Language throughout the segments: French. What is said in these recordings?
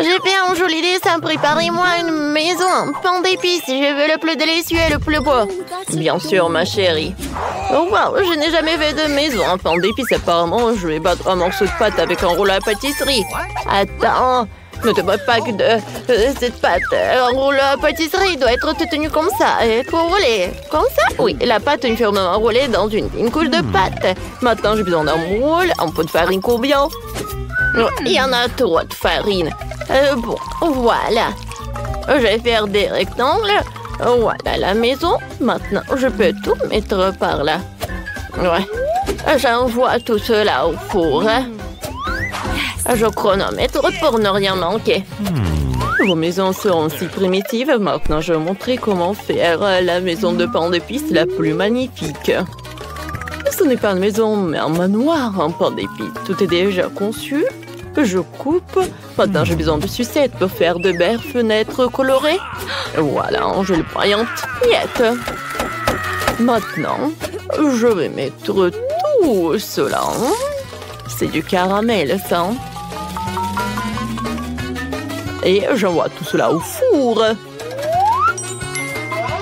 J'ai fait un joli dessin. Préparez-moi une maison en pain d'épices. Je veux le plus délicieux et le plus beau. Bien sûr, ma chérie. Oh wow, je n'ai jamais fait de maison en pain d'épices. Apparemment, je vais battre un morceau de pâte avec un rouleau à pâtisserie. Attends, ne te moque pas que de cette pâte. Un rouleau à pâtisserie doit être tenu comme ça. Et être roulé. Comme ça? Oui, la pâte est fermement roulée dans une couche de pâte. Maintenant, j'ai besoin d'un moule. Un peu de farine combien? Il y en a trop de farine. Bon, voilà. Je vais faire des rectangles. Voilà la maison. Maintenant, je peux tout mettre par là. Ouais. J'envoie tout cela au four. Je chronomètre pour ne rien manquer. Vos maisons seront si primitives. Maintenant, je vais montrer comment faire la maison de pain d'épices la plus magnifique. Ce n'est pas une maison, mais un manoir en pain d'épices. Tout est déjà conçu. Je coupe. Maintenant, j'ai besoin de sucettes pour faire de belles fenêtres colorées. Voilà, je le pointe. Miette. Maintenant, je vais mettre tout cela. C'est du caramel, ça. Et j'envoie tout cela au four.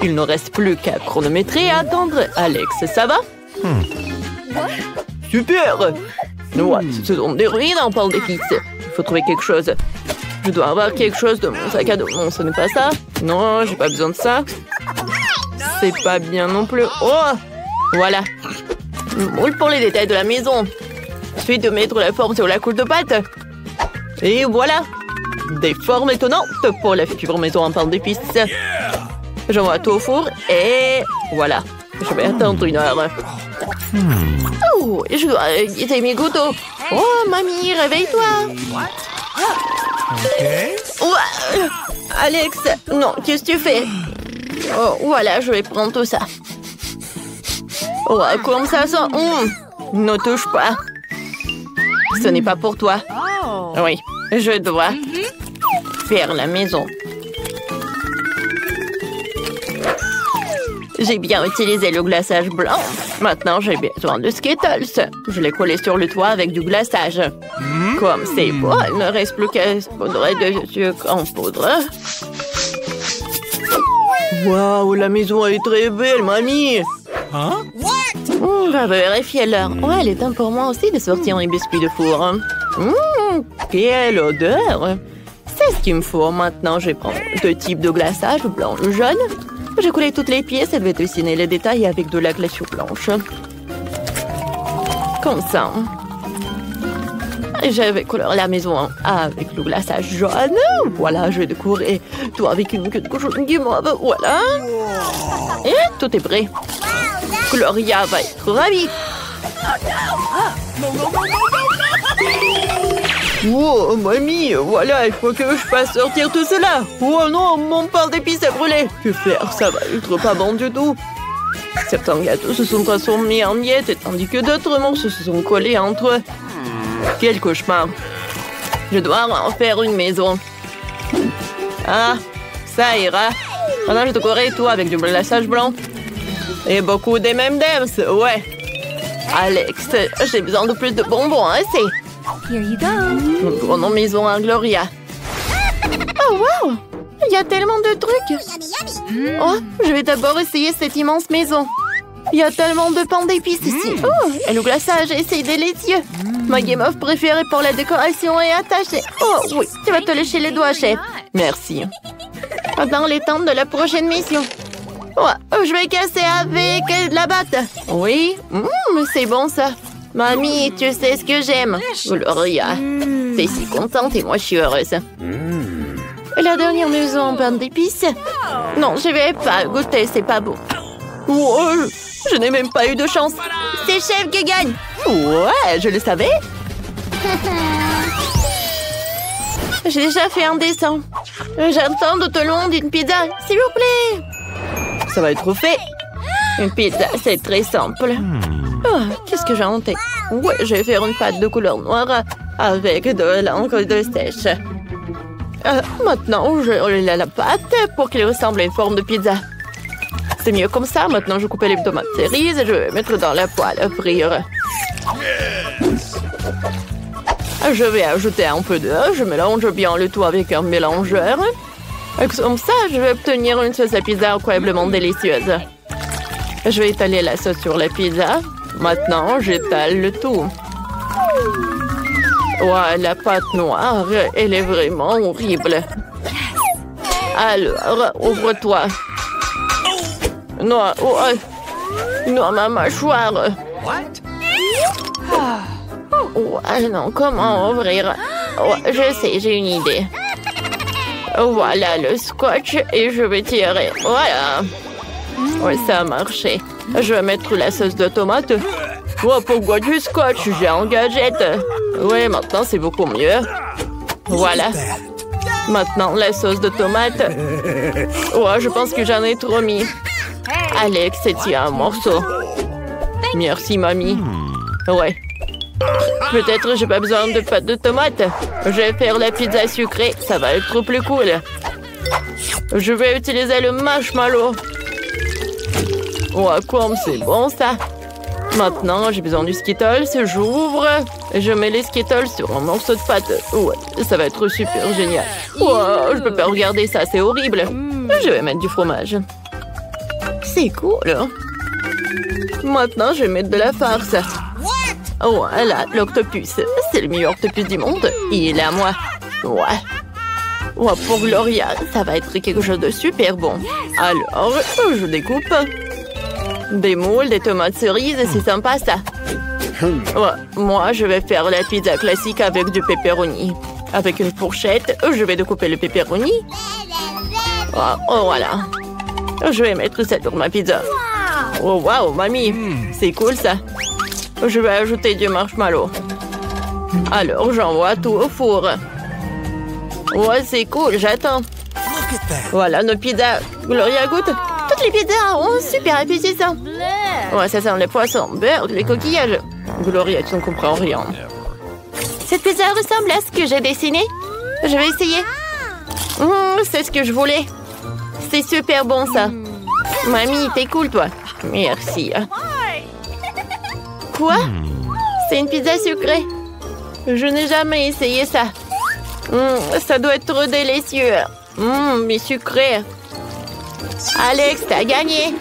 Il ne reste plus qu'à chronométrer et attendre. Alex, ça va? Super! Ouais, ce sont des ruines en pain d'épices. Il faut trouver quelque chose. Je dois avoir quelque chose de mon sac à dos. Non, ce n'est pas ça. Non, j'ai pas besoin de ça. C'est pas bien non plus. Oh! Voilà. Moule pour les détails de la maison. Ensuite, de mettre la forme sur la couche de pâte. Et voilà. Des formes étonnantes pour la future maison en pain d'épices. J'envoie tout au four et voilà. Je vais attendre 1 heure. Oh, je dois guider mes gouttes. Oh, mamie, réveille-toi. Ouais. Alex, non, qu'est-ce que tu fais? Oh, voilà, je vais prendre tout ça. Oh, comme ça sent. Ne touche pas. Ce n'est pas pour toi. Oui, je dois faire la maison. J'ai bien utilisé le glaçage blanc. Maintenant, j'ai besoin de Skittles. Je l'ai collé sur le toit avec du glaçage. Comme c'est beau, il ne reste plus qu'à se poudre de sucre en poudre. Waouh, la maison est très belle, mamie. On va vérifier l'heure. Ouais, il est temps pour moi aussi de sortir mes biscuits de four. Quelle odeur! C'est ce qu'il me faut. Maintenant, je prends 2 types de glaçage, blanc et jaune. J'ai collé toutes les pièces et vais dessiner les détails avec de la glaçure blanche. Comme ça. Je vais colorer la maison avec le glaçage jaune. Voilà, je vais décorer tout avec une queue de cochon guimauve. Voilà. Et tout est prêt. Gloria va être ravie. Oh, mamie, voilà, il faut que je fasse sortir tout cela. Oh non, mon pain d'épices a brûlé. Que faire? Ça va être pas bon du tout. Certains gâteaux se sont transformés en miettes, tandis que d'autres morceaux se sont collés entre eux. Quel cauchemar. Je dois en faire une maison. Ah, ça ira. Maintenant, je décorerai tout avec du glaçage blanc. Et beaucoup des M&M's, ouais. Alex, j'ai besoin de plus de bonbons, hein, c'est... Here you go. Nous prenons maison à Gloria. Oh, wow! Il y a tellement de trucs. Oh, je vais d'abord essayer cette immense maison. Il y a tellement de pain d'épices ici. Oh, et le glaçage, c'est délicieux. Ma guimauve préférée pour la décoration est attachée. Oh, oui, tu vas te lécher les doigts, chef. Merci. Maintenant, les temps de la prochaine mission. Ouais, je vais casser avec de la batte. Oui, c'est bon ça. Mamie, tu sais ce que j'aime. Gloria, t'es si contente et moi je suis heureuse. Et la dernière maison en pain d'épices? Non, je vais pas goûter, c'est pas beau. Oh, je n'ai même pas eu de chance. C'est chef qui gagne. Ouais, je le savais. J'ai déjà fait un dessin. J'attends tout au long d'une pizza, s'il vous plaît. Ça va être fait. Une pizza, c'est très simple. Oh, qu'est-ce que j'ai en tête? Ouais, je vais faire une pâte de couleur noire avec de l'encre de sèche. Maintenant, je roule la pâte pour qu'elle ressemble à une forme de pizza. C'est mieux comme ça. Maintenant, je coupe les tomates cerises et je vais mettre dans la poêle à frire. Je vais ajouter un peu d'eau. Je mélange bien le tout avec un mélangeur. Et comme ça, je vais obtenir une sauce à pizza incroyablement délicieuse. Je vais étaler la sauce sur la pizza. Maintenant, j'étale le tout. Ouais, la pâte noire, elle est vraiment horrible. Alors, ouvre-toi. Non, non, ma mâchoire. Ouais, non, comment ouvrir? Ouais, je sais, j'ai une idée. Voilà le scotch et je vais tirer. Voilà. Ouais, ça a marché. Je vais mettre la sauce de tomate. Oh, pourquoi du scotch? J'ai un gadget. Oui, maintenant c'est beaucoup mieux. Voilà. Maintenant, la sauce de tomate. Ouais, je pense que j'en ai trop mis. Alex, tiens un morceau. Merci, mamie. Ouais. Peut-être j'ai pas besoin de pâte de tomate. Je vais faire la pizza sucrée. Ça va être plus cool. Je vais utiliser le marshmallow. Ouais, comme c'est bon ça. Maintenant, j'ai besoin du Skittles. J'ouvre. Je mets les Skittles sur un morceau de pâte. Ouais, ça va être super génial. Ouais, je peux pas regarder ça, c'est horrible. Je vais mettre du fromage. C'est cool. Maintenant, je vais mettre de la farce. Voilà, l'octopus. C'est le meilleur octopus du monde. Il est à moi. Ouais. Ouais, pour Gloria, ça va être quelque chose de super bon. Alors, je découpe. Des moules, des tomates cerises, c'est sympa ça. Ouais, moi, je vais faire la pizza classique avec du pepperoni. Avec une fourchette, je vais découper le pepperoni. Oh, voilà. Je vais mettre ça sur ma pizza. Oh, wow, mamie, c'est cool ça. Je vais ajouter du marshmallow. Alors, j'envoie tout au four. Ouais, c'est cool, j'attends. Voilà nos pizzas. Gloria, goûte. Toutes les pizzas ont super appétissant. Ouais, ça sent les poissons, beurre, les coquillages. Gloria, tu ne comprends rien. Cette pizza ressemble à ce que j'ai dessiné. Je vais essayer. C'est ce que je voulais. C'est super bon, ça. Mamie, t'es cool, toi. Merci. Quoi? C'est une pizza sucrée. Je n'ai jamais essayé ça. Ça doit être trop délicieux. Mais sucré. Alex, t'as gagné.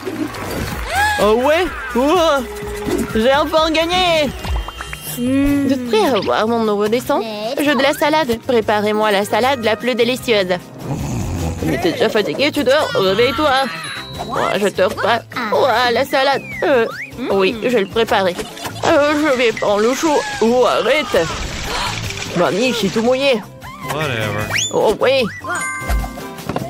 Oh ouais? J'ai enfin gagné. Vous êtes prêts à voir mon nouveau dessin? Jeu de la salade. Préparez-moi la salade la plus délicieuse. Mais t'es déjà fatigué, tu dors? Réveille-toi. Ouais, je dors pas. Ouais, la salade. Oui, je vais le préparer. Je vais prendre le chaud. Oh, arrête. Mamie, je suis tout mouillé. Oh oui.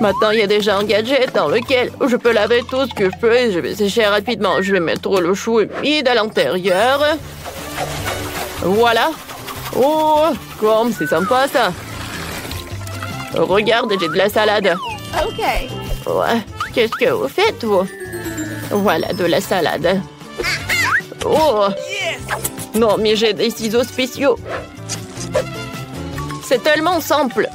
Maintenant, il y a déjà un gadget dans lequel je peux laver tout ce que je peux et je vais sécher rapidement. Je vais mettre le chou humide à l'intérieur. Voilà. Oh, comme c'est sympa ça. Regarde, j'ai de la salade. OK. Ouais. Qu'est-ce que vous faites, vous? Voilà, de la salade. Oh! Non, mais j'ai des ciseaux spéciaux. C'est tellement simple.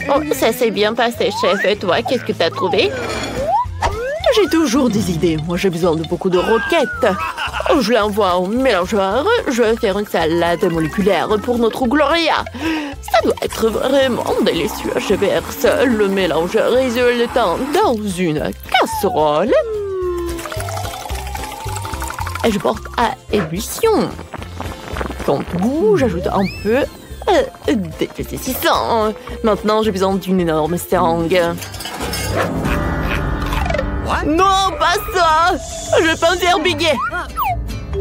Oh, ça s'est bien passé, chef. Et toi, qu'est-ce que t'as trouvé? J'ai toujours des idées. Moi, j'ai besoin de beaucoup de roquettes. Oh, je l'envoie au mélangeur. Je vais faire une salade moléculaire pour notre Gloria. Ça doit être vraiment délicieux. Je verse le mélangeur résultant dans une casserole. Et je porte à ébullition. Quant au goût, j'ajoute un peu d'épaississant. Maintenant, j'ai besoin d'une énorme sangle. Non, pas ça! Je vais pas me faire biguer.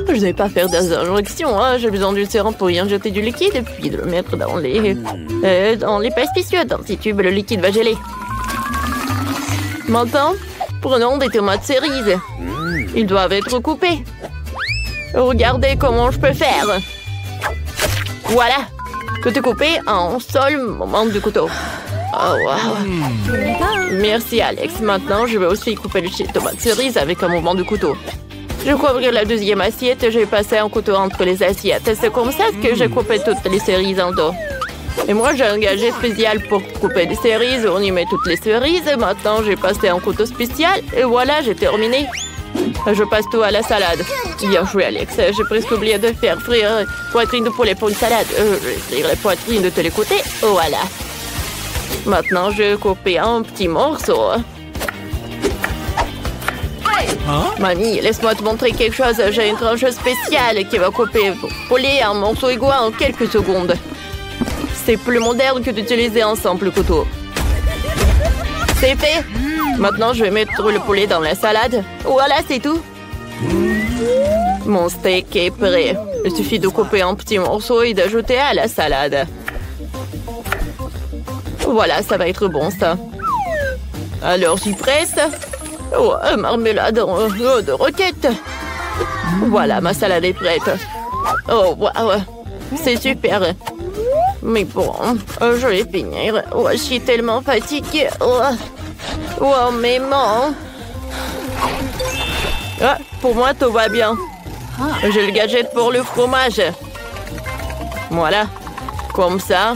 Je ne vais pas faire des injections. Hein. J'ai besoin d'une sérum pour y injecter du liquide puis de le mettre dans les pesticides. Dans ces tubes, le liquide va geler. Maintenant, prenons des tomates cerises. Ils doivent être coupés. Regardez comment je peux faire. Voilà. Tout est coupé en seul moment du couteau. Oh, wow. Merci, Alex. Maintenant, je vais aussi couper les tomates cerises avec un mouvement de couteau. Je couvre la deuxième assiette et je vais passer un couteau entre les assiettes. C'est comme ça que j'ai coupé toutes les cerises en dos. Et moi, j'ai un gadget spécial pour couper les cerises. On y met toutes les cerises. Maintenant, j'ai passé un couteau spécial. Et voilà, j'ai terminé. Je passe tout à la salade. Bien joué, Alex. J'ai presque oublié de faire frire poitrine de poulet pour une salade. Je vais frire les poitrines de tous les côtés. Voilà. Maintenant, je vais couper un petit morceau. Mamie, laisse-moi te montrer quelque chose. J'ai une tranche spéciale qui va couper le poulet en morceaux égaux en quelques secondes. C'est plus moderne que d'utiliser un simple couteau. C'est fait. Maintenant, je vais mettre le poulet dans la salade. Voilà, c'est tout. Mon steak est prêt. Il suffit de couper en petits morceaux et d'ajouter à la salade. Voilà, ça va être bon, ça. Alors, j'y presse. Oh, marmelade de roquette. Voilà, ma salade est prête. Oh, waouh. C'est super. Mais bon, je vais finir. Oh, je suis tellement fatiguée. Oh, mes mains. Ah, pour moi, tout va bien. J'ai le gadget pour le fromage. Voilà. Comme ça.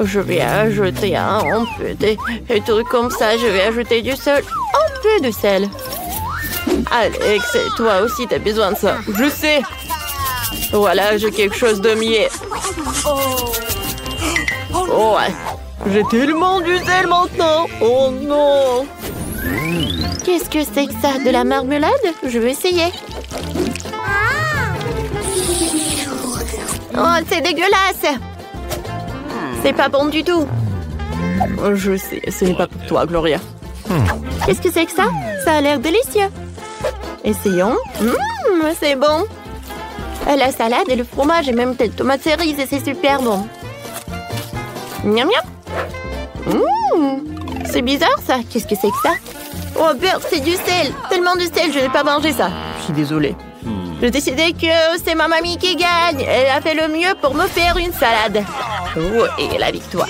Je vais ajouter un peu de trucs comme ça. Je vais ajouter du sel. Un peu de sel. Alex, toi aussi, t'as besoin de ça. Je sais. Voilà, j'ai quelque chose de mieux. Oh, j'ai tellement du sel maintenant. Oh non. Qu'est-ce que c'est que ça? De la marmelade? Je vais essayer. Oh, c'est dégueulasse. C'est pas bon du tout. Je sais, ce n'est pas pour toi, Gloria. Qu'est-ce que c'est que ça? Ça a l'air délicieux. Essayons. C'est bon. La salade et le fromage et même des tomates cerises, c'est super bon. Miam miam. C'est bizarre ça. Qu'est-ce que c'est que ça? Oh beurre, c'est du sel. Tellement de sel, je n'ai pas mangé ça. Je suis désolée. J'ai décidé que c'est ma mamie qui gagne. Elle a fait le mieux pour me faire une salade. Oh, et la victoire.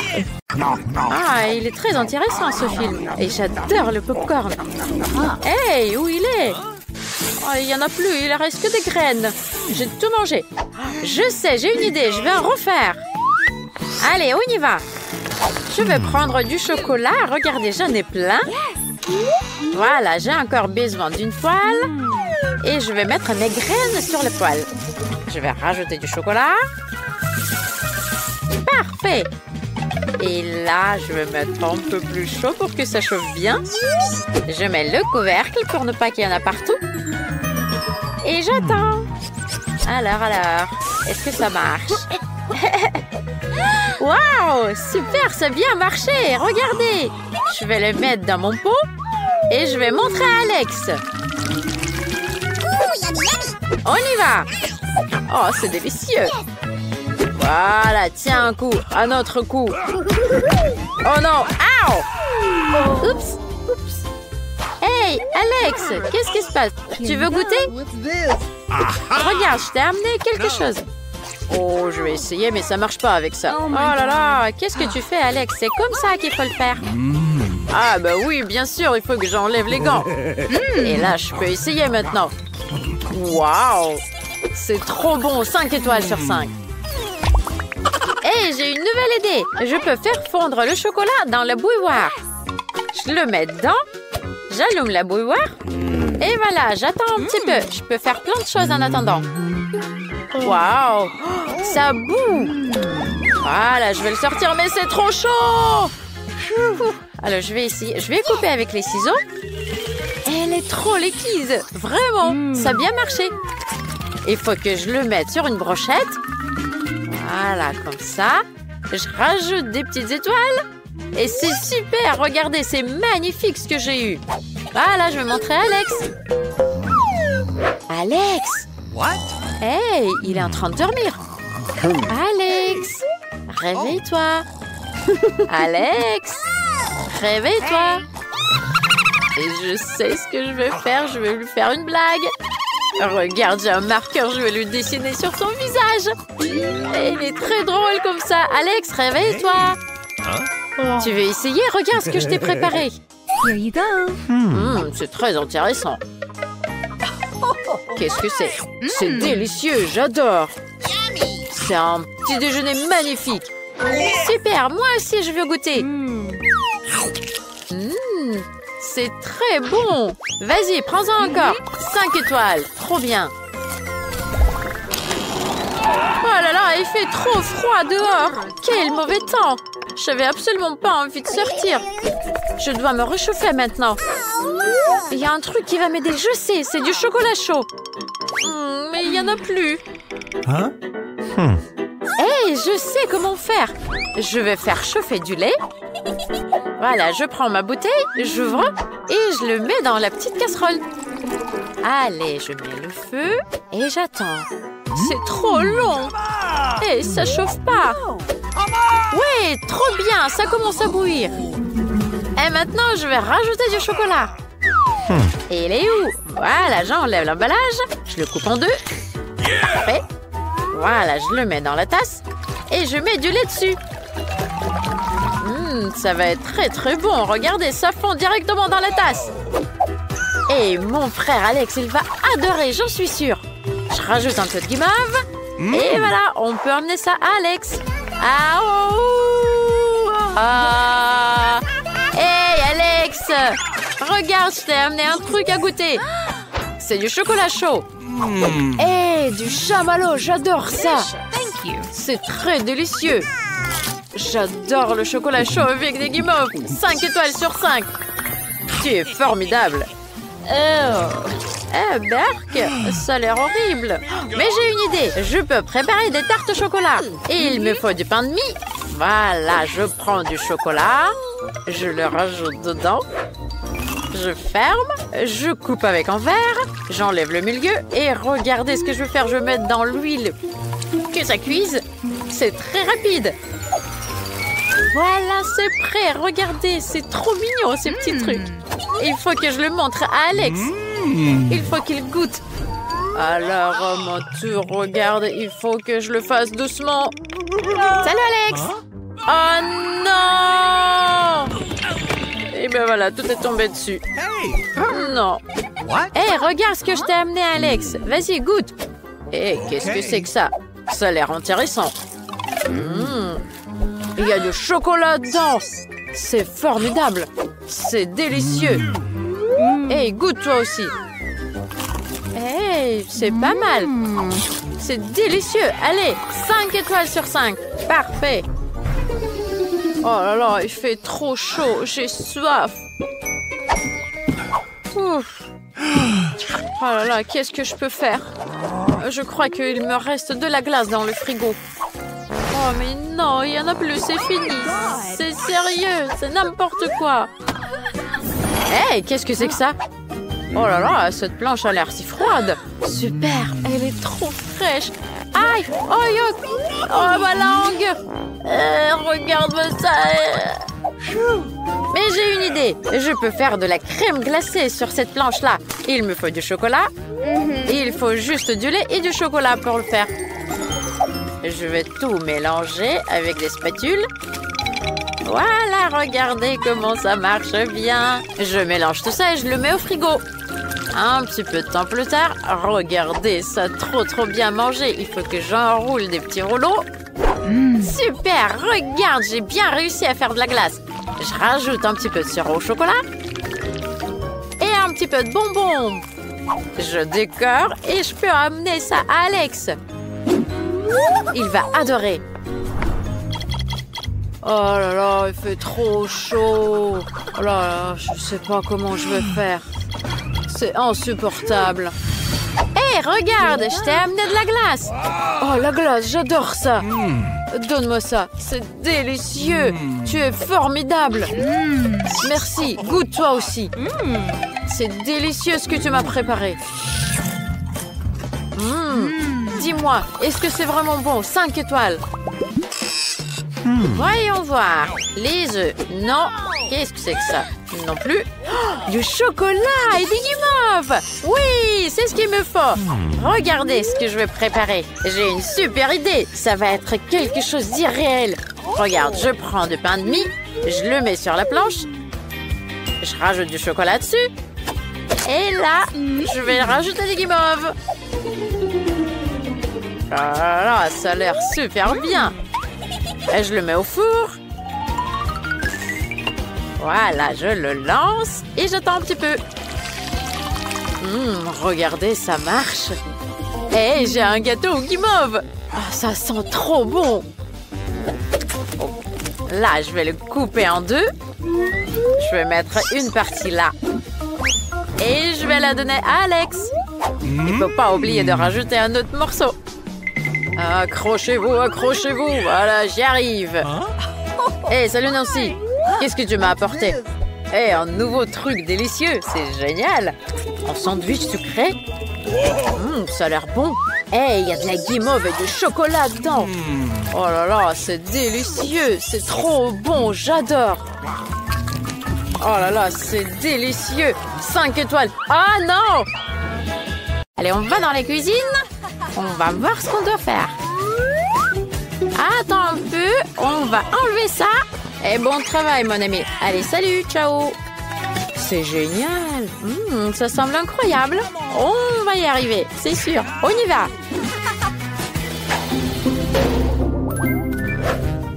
Ah, il est très intéressant ce film. Et j'adore le popcorn. Hey, où il est? Oh, il n'y en a plus, il ne reste que des graines. J'ai tout mangé. Je sais, j'ai une idée, je vais en refaire. Allez, on y va. Je vais prendre du chocolat. Regardez, j'en ai plein. Voilà, j'ai encore besoin d'une poêle. Et je vais mettre mes graines sur la poêle. Je vais rajouter du chocolat. Parfait. Et là, je vais mettre un peu plus chaud pour que ça chauffe bien. Je mets le couvercle pour ne pas qu'il y en a partout. Et j'attends. Alors, est-ce que ça marche? Waouh, super, ça a bien marché. Regardez. Je vais le mettre dans mon pot et je vais montrer à Alex. On y va. Oh, c'est délicieux. Voilà, tiens un coup, un autre coup. Oh non, ouh. Oups. Hey, Alex, qu'est-ce qui se passe? Tu veux goûter? Regarde, je t'ai amené quelque chose. Oh, je vais essayer, mais ça marche pas avec ça. Oh là là, qu'est-ce que tu fais, Alex? C'est comme ça qu'il faut le faire. Ah bah oui, bien sûr, il faut que j'enlève les gants. Et là, je peux essayer maintenant. Waouh, c'est trop bon, 5 étoiles sur 5. Hey, j'ai une nouvelle idée. Je peux faire fondre le chocolat dans la bouilloire. Je le mets dedans, j'allume la bouilloire. Et voilà, j'attends un petit peu. Je peux faire plein de choses en attendant. Waouh, ça boue. Voilà, je vais le sortir, mais c'est trop chaud. Alors, je vais essayer. Je vais couper avec les ciseaux. Elle est trop liquide. Vraiment, ça a bien marché. Il faut que je le mette sur une brochette. Voilà, comme ça. Je rajoute des petites étoiles. Et c'est super. Regardez, c'est magnifique ce que j'ai eu. Voilà, je vais montrer à Alex. Alex! What? Hey, il est en train de dormir. Alex! Réveille-toi. Alex! Réveille-toi. Et je sais ce que je vais faire. Je vais lui faire une blague. Regarde, j'ai un marqueur. Je vais lui dessiner sur son visage. Et il est très drôle comme ça. Alex, réveille-toi. Hein? Tu veux essayer? Regarde ce que je t'ai préparé. Here you go. C'est très intéressant. Qu'est-ce que c'est? C'est délicieux, j'adore. C'est un petit déjeuner magnifique. Super, moi aussi je veux goûter. c'est très bon. Vas-y, prends-en encore. 5 étoiles. Trop bien. Oh là là, il fait trop froid dehors. Quel mauvais temps. J'avais absolument pas envie de sortir. Je dois me réchauffer maintenant. Il y a un truc qui va m'aider, je sais, c'est du chocolat chaud. Mais il n'y en a plus. Hein? Hey, je sais comment faire. Je vais faire chauffer du lait. Voilà, je prends ma bouteille, j'ouvre et je le mets dans la petite casserole. Allez, je mets le feu et j'attends. C'est trop long. Et ça chauffe pas. Ouais, trop bien, ça commence à bouillir. Et maintenant, je vais rajouter du chocolat. Et il est où? Voilà, j'enlève l'emballage, je le coupe en deux. Parfait. Voilà, je le mets dans la tasse et je mets du lait dessus. Ça va être très très bon. Regardez, ça fond directement dans la tasse. Et mon frère Alex, il va adorer, j'en suis sûre. Je rajoute un peu de guimauve. Et voilà, on peut emmener ça à Alex. Ah, oh, ah. Hey Alex, regarde, je t'ai amené un truc à goûter. C'est du chocolat chaud. Hey, du chamallow, j'adore ça. C'est très délicieux. J'adore le chocolat chaud avec des guimauves. 5 étoiles sur 5. Tu es formidable. Berk, ça a l'air horrible. Mais j'ai une idée. Je peux préparer des tartes au chocolat. Et il me faut du pain de mie. Voilà, je prends du chocolat. Je le rajoute dedans. Je ferme. Je coupe avec un verre. J'enlève le milieu. Et regardez ce que je vais faire. Je vais mettre dans l'huile. Que ça cuise. C'est très rapide. Voilà, c'est prêt. Regardez, c'est trop mignon ces petits trucs. Il faut que je le montre à Alex. Il faut qu'il goûte. Alors, à mon tour, regarde, il faut que je le fasse doucement. Salut Alex. Oh non! Et ben voilà, tout est tombé dessus. Non. Hey, regarde ce que je t'ai amené, Alex. Vas-y, goûte. Hey, qu'est-ce que c'est que ça? Ça a l'air intéressant. Il y a du chocolat dedans. C'est formidable. C'est délicieux. Hey, goûte toi aussi. Hey, c'est pas mal. C'est délicieux. Allez, 5 étoiles sur 5. Parfait. Oh là là, il fait trop chaud. J'ai soif. Ouf. Oh là là, qu'est-ce que je peux faire? Je crois qu'il me reste de la glace dans le frigo. Oh mais non, il n'y en a plus, c'est fini. C'est sérieux, c'est n'importe quoi. Hey, qu'est-ce que c'est que ça? Oh là là, cette planche a l'air si froide. Super, elle est trop fraîche. Aïe, oh yuck. Oh ma langue. Regarde-moi ça. Mais j'ai une idée. Je peux faire de la crème glacée sur cette planche-là. Il me faut du chocolat. Et il faut juste du lait et du chocolat pour le faire. Je vais tout mélanger avec des spatules. Voilà, regardez comment ça marche bien. Je mélange tout ça et je le mets au frigo. Un petit peu de temps plus tard, regardez, ça a trop bien mangé. Il faut que j'enroule des petits rouleaux. Super, regarde, j'ai bien réussi à faire de la glace. Je rajoute un petit peu de sirop au chocolat et un petit peu de bonbons. Je décore et je peux amener ça à Alex. Il va adorer. Oh là là, il fait trop chaud. Oh là là, je sais pas comment je vais faire. C'est insupportable. Hé, regarde, je t'ai amené de la glace. Oh, la glace, j'adore ça. Donne-moi ça, c'est délicieux. Tu es formidable. Merci, goûte toi aussi. C'est délicieux ce que tu m'as préparé. Dis-moi, est-ce que c'est vraiment bon? 5 étoiles. Voyons voir. Les œufs, non. Qu'est-ce que c'est que ça? Non plus. Oh, du chocolat et des guimauves. Oui, c'est ce qu'il me faut. Regardez ce que je vais préparer. J'ai une super idée. Ça va être quelque chose d'irréel. Regarde, je prends du pain de mie. Je le mets sur la planche. Je rajoute du chocolat dessus. Et là, je vais rajouter des guimauves. Ah là, ça a l'air super bien. Et je le mets au four. Voilà, je le lance et j'attends un petit peu. Regardez, ça marche. Hey, j'ai un gâteau au guimauve. Ah, ça sent trop bon. Là, je vais le couper en deux. Je vais mettre une partie là. Et je vais la donner à Alex. Il ne faut pas oublier de rajouter un autre morceau. Accrochez-vous, accrochez-vous. Voilà, j'y arrive. Hey, salut Nancy. Qu'est-ce que tu m'as apporté? Hey, un nouveau truc délicieux. C'est génial. Un sandwich sucré. Ça a l'air bon. Hey, il y a de la guimauve et du chocolat dedans. Oh là là, c'est délicieux. C'est trop bon, j'adore. Oh là là, c'est délicieux. 5 étoiles. Ah non! Allez, on va dans la cuisine. On va voir ce qu'on doit faire. Attends un peu. On va enlever ça. Et bon travail, mon ami. Allez, salut, ciao. C'est génial. Ça semble incroyable. On va y arriver, c'est sûr. On y va.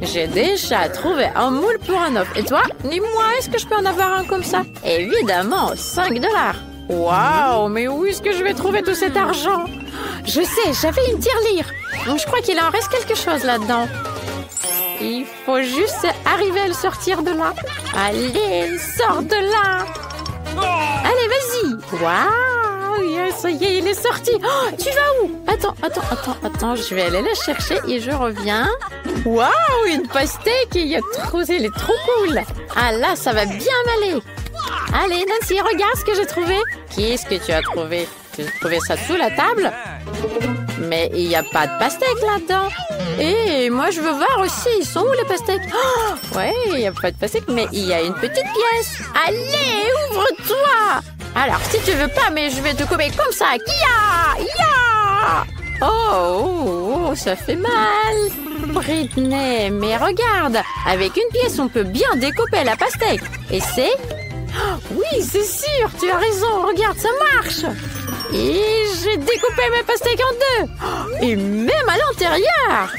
J'ai déjà trouvé un moule pour un œuf. Et toi, dis-moi, est-ce que je peux en avoir un comme ça? Évidemment, 5 $. Waouh, mais où est-ce que je vais trouver tout cet argent? Je sais, j'avais une tirelire. Donc je crois qu'il en reste quelque chose là-dedans. Il faut juste arriver à le sortir de là. Allez, sors de là. Allez, vas-y. Waouh, yes, ça y est, il est sorti. Oh, tu vas où? Attends, je vais aller la chercher et je reviens. Waouh, une pastèque, elle est trop cool. Ah là, ça va bien m'aller. Allez, Nancy, regarde ce que j'ai trouvé. Qu'est-ce que tu as trouvé? Tu as trouvé ça sous la table? Mais il n'y a pas de pastèque là-dedans. Et moi, je veux voir aussi. Ils sont où les pastèques? Oh, ouais, il n'y a pas de pastèque, mais il y a une petite pièce. Allez, ouvre-toi. Alors, si tu veux pas, mais je vais te couper comme ça. Ya! Oh, ça fait mal. Britney, mais regarde. Avec une pièce, on peut bien découper la pastèque. Et c'est... Oui, c'est sûr, tu as raison. Regarde, ça marche. Et j'ai découpé mes pastèques en deux. Et même à l'intérieur.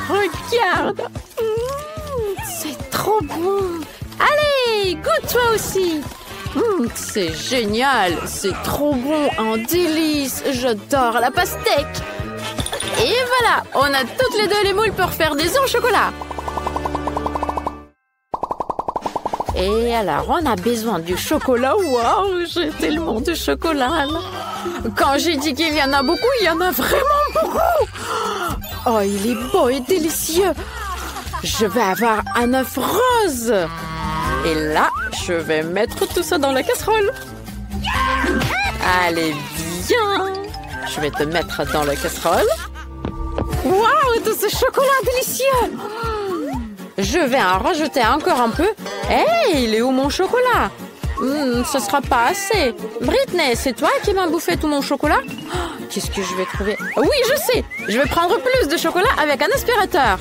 Regarde. C'est trop bon. Allez, goûte toi aussi. C'est génial. C'est trop bon, un délice. J'adore la pastèque. Et voilà, on a toutes les deux les moules pour faire des œufs au chocolat. Et alors, on a besoin du chocolat. Waouh, j'ai tellement de chocolat là. Quand j'ai dit qu'il y en a beaucoup, il y en a vraiment beaucoup. Oh, il est beau et délicieux. Je vais avoir un œuf rose. Et là, je vais mettre tout ça dans la casserole. Allez, bien. Je vais te mettre dans la casserole. Waouh, tout ce chocolat délicieux. Je vais en rajouter encore un peu. Hey, il est où mon chocolat? Ce sera pas assez. Britney, c'est toi qui m'as bouffé tout mon chocolat? Oh, qu'est-ce que je vais trouver? Oui, je sais. Je vais prendre plus de chocolat avec un aspirateur.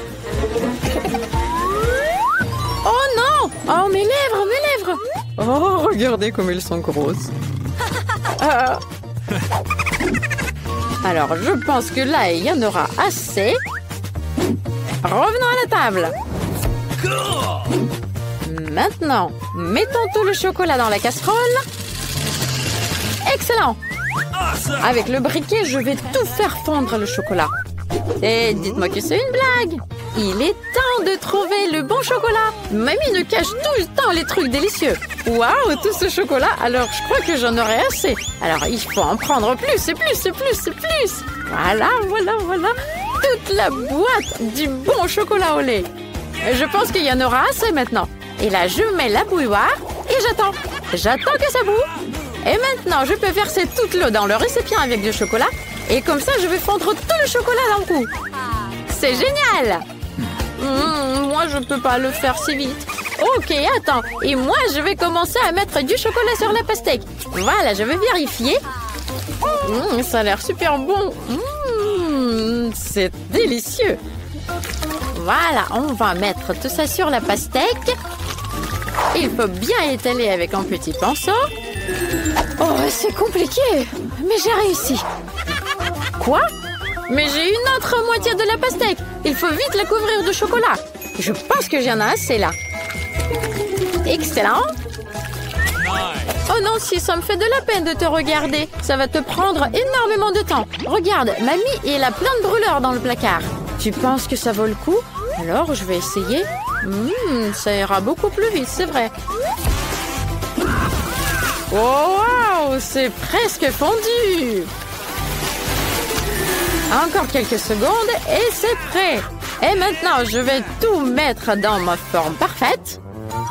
Oh non! Oh, mes lèvres! Oh, regardez comme elles sont grosses. Alors, je pense que là, il y en aura assez. Revenons à la table. Maintenant, mettons tout le chocolat dans la casserole. Excellent! Avec le briquet, je vais tout faire fondre le chocolat. Et dites-moi que c'est une blague. Il est temps de trouver le bon chocolat. Mamie nous cache tout le temps les trucs délicieux. Waouh, tout ce chocolat, alors je crois que j'en aurai assez. Alors il faut en prendre plus et plus et plus et plus. Voilà. Toute la boîte du bon chocolat au lait. Je pense qu'il y en aura assez maintenant. Et là, je mets la bouilloire et j'attends. J'attends que ça boue. Et maintenant, je peux verser toute l'eau dans le récipient avec du chocolat. Et comme ça, je vais fondre tout le chocolat d'un coup. C'est génial. Moi, je peux pas le faire si vite. Ok, attends. Et moi, je vais commencer à mettre du chocolat sur la pastèque. Voilà, je vais vérifier. Ça a l'air super bon. C'est délicieux. Voilà, on va mettre tout ça sur la pastèque. Il faut bien étaler avec un petit pinceau. Oh, c'est compliqué. Mais j'ai réussi. Quoi? Mais j'ai une autre moitié de la pastèque. Il faut vite la couvrir de chocolat. Je pense que j'en ai assez là. Excellent. Oh non, si ça me fait de la peine de te regarder. Ça va te prendre énormément de temps. Regarde, mamie, elle a plein de brûleurs dans le placard. Tu penses que ça vaut le coup? Alors, je vais essayer. Ça ira beaucoup plus vite, c'est vrai. Oh, wow, c'est presque fondu. Encore quelques secondes et c'est prêt. Et maintenant, je vais tout mettre dans ma forme parfaite.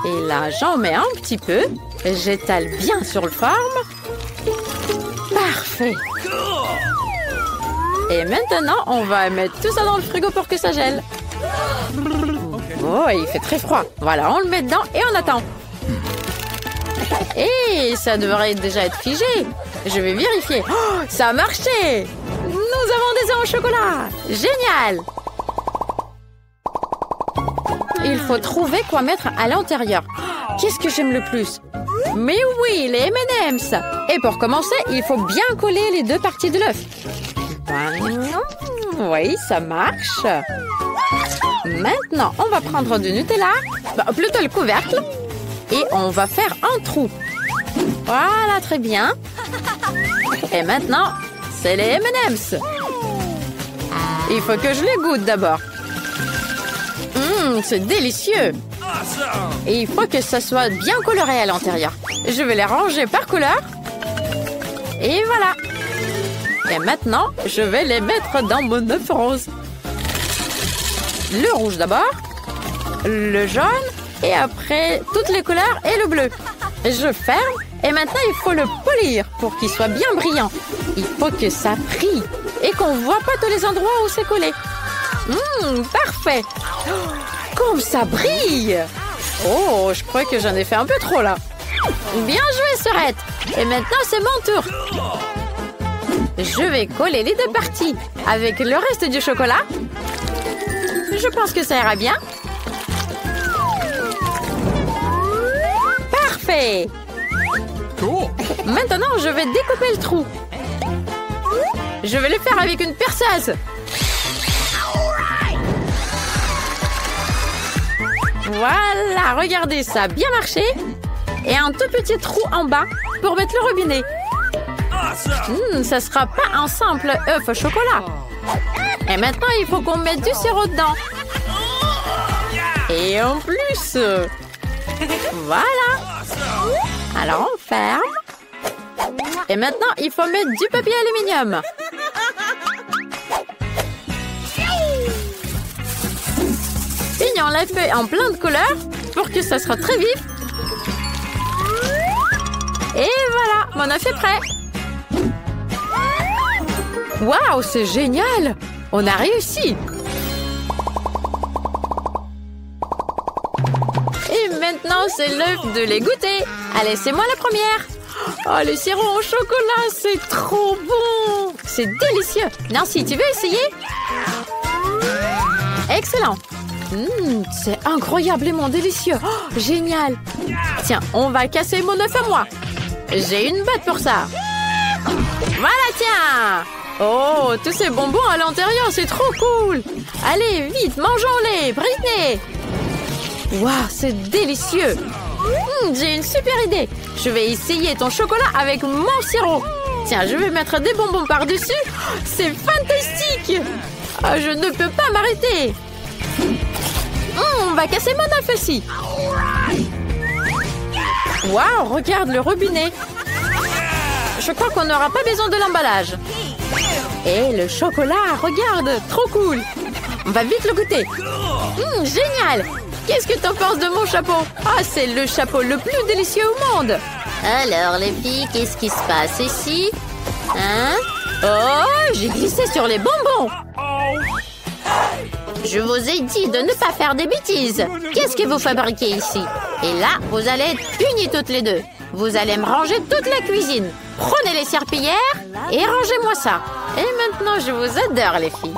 Et là, j'en mets un petit peu. J'étale bien sur le forme. Parfait. Et maintenant, on va mettre tout ça dans le frigo pour que ça gèle. Oh, il fait très froid. Voilà, on le met dedans et on attend. Et ça devrait déjà être figé. Je vais vérifier. Oh, ça a marché. Nous avons des œufs au chocolat. Génial. Il faut trouver quoi mettre à l'intérieur. Qu'est-ce que j'aime le plus? Mais oui, les M&M's. Et pour commencer, il faut bien coller les deux parties de l'œuf. Oui, ça marche. Maintenant, on va prendre du Nutella, plutôt le couvercle, et on va faire un trou. Voilà, très bien. Et maintenant, c'est les M&M's. Il faut que je les goûte d'abord. C'est délicieux. Et il faut que ça soit bien coloré à l'intérieur. Je vais les ranger par couleur. Et voilà. Et maintenant, je vais les mettre dans mon œuf rose. Le rouge d'abord, le jaune, et après toutes les couleurs et le bleu. Je ferme, et maintenant il faut le polir pour qu'il soit bien brillant. Il faut que ça brille et qu'on ne voit pas tous les endroits où c'est collé. Parfait. Comme ça brille. Oh, je crois que j'en ai fait un peu trop là. Bien joué, Sorette. Et maintenant, c'est mon tour. Je vais coller les deux parties avec le reste du chocolat. Je pense que ça ira bien. Parfait. Maintenant, je vais découper le trou. Je vais le faire avec une perceuse. Voilà, regardez, ça a bien marché. Et un tout petit trou en bas pour mettre le robinet. Ça sera pas un simple œuf au chocolat. Et maintenant, il faut qu'on mette du sirop dedans. Et en plus, voilà. Alors, on ferme. Et maintenant, il faut mettre du papier aluminium. Peignons la feuille en plein de couleurs pour que ça soit très vif. Et voilà, mon œuf est prêt. Waouh, c'est génial! On a réussi! Et maintenant, c'est l'œuf de les goûter. Allez, c'est moi la première. Oh, le sirop au chocolat, c'est trop bon! C'est délicieux! Nancy, tu veux essayer? Excellent! C'est incroyablement délicieux! Oh, génial! Tiens, on va casser mon œuf à moi. J'ai une botte pour ça. Voilà, tiens! Oh, tous ces bonbons à l'intérieur, c'est trop cool! Allez, vite, mangeons-les, Britney! Waouh, c'est délicieux! J'ai une super idée! Je vais essayer ton chocolat avec mon sirop! Tiens, je vais mettre des bonbons par-dessus! C'est fantastique! Oh, je ne peux pas m'arrêter! On va casser mon œuf aussi! Waouh, regarde le robinet! Je crois qu'on n'aura pas besoin de l'emballage. Et le chocolat, regarde, trop cool. On va vite le goûter. Génial. Qu'est-ce que t'en penses de mon chapeau? Ah, c'est le chapeau le plus délicieux au monde. Alors, les filles, qu'est-ce qui se passe ici? Hein? Oh, j'ai glissé sur les bonbons. Je vous ai dit de ne pas faire des bêtises. Qu'est-ce que vous fabriquez ici? Et là, vous allez être punies toutes les deux. Vous allez me ranger toute la cuisine. Prenez les serpillères et rangez-moi ça. Et maintenant, je vous adore, les filles.